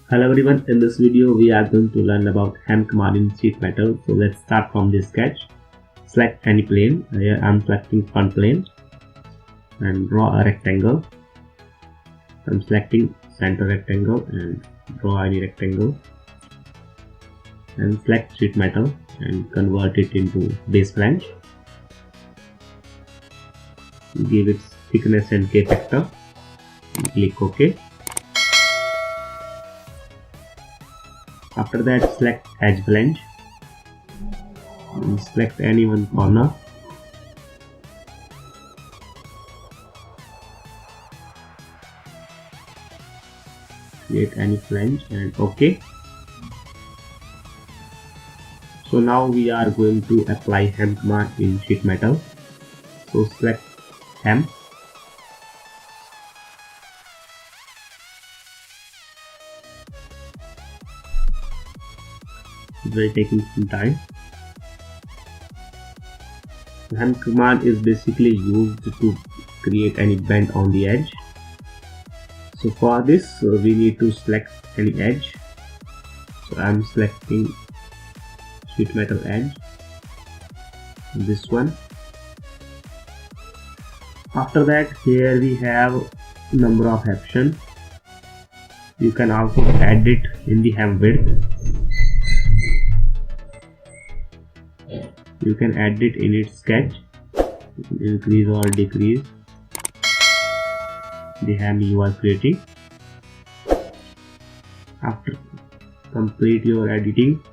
Hello everyone, in this video we are going to learn about hem command in sheet metal. So let's start from this sketch. Select any plane. Here I am selecting front plane and draw a rectangle. I am selecting center rectangle and draw any rectangle. And select sheet metal and convert it into base flange. Give it thickness and K factor. Click OK. After that, select edge flange and select any one corner. Create any flange and OK. So now we are going to apply hem command in sheet metal. So select hem. It will take some time. The hem command is basically used to create any bend on the edge. So for this we need to select any edge. So I am selecting sheet metal edge, this one. After that, here we have number of options. You can also add it in the hem width. You can add it in its sketch. You can increase or decrease the hem you are creating. After complete your editing,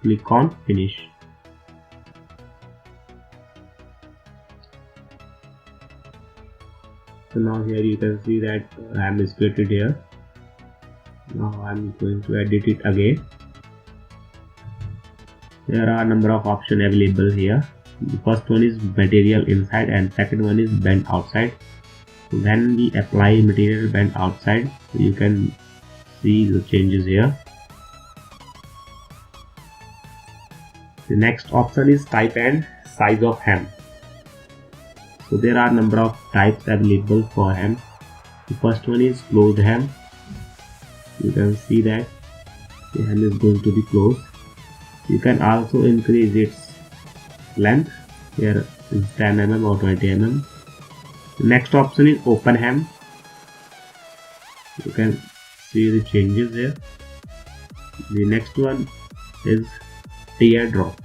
click on finish. So now here you can see that hem is created here. Now I am going to edit it again. There are a number of options available here. The first one is material inside and second one is bend outside. So when we apply material bend outside, you can see the changes here. The next option is type and size of hem. So there are a number of types available for hem. The first one is closed hem. You can see that the hem is going to be closed. You can also increase its length. Here is 10 mm or 20 mm. The next option is open hem. You can see the changes here. The next one is teardrop.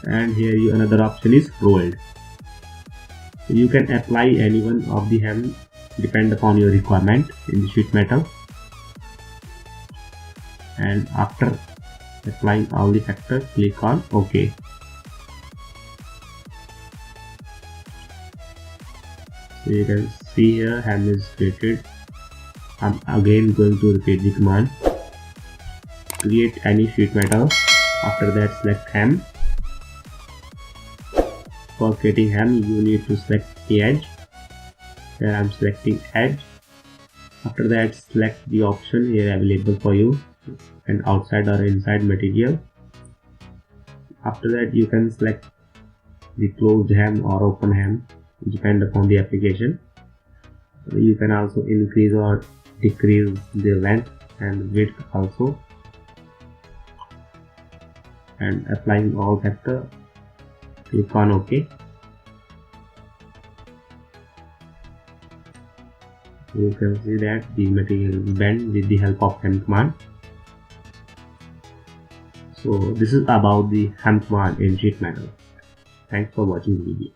And here another option is rolled. You can apply any one of the hem depend upon your requirement in the sheet metal. And after applying all the factors, click on OK. So you can see here hem is created. I'm again going to repeat the command. Create any sheet metal. After that, select hem. For creating hem, you need to select the edge. Here I'm selecting edge. After that, select the option here available for you and outside or inside material. After that, you can select the closed hem or open hem, depend upon the application. You can also increase or decrease the length and width also. And applying all factors, click on OK. You can see that the material is bent with the help of hem command. So this is about the hem command in sheet metal. Thanks for watching the video.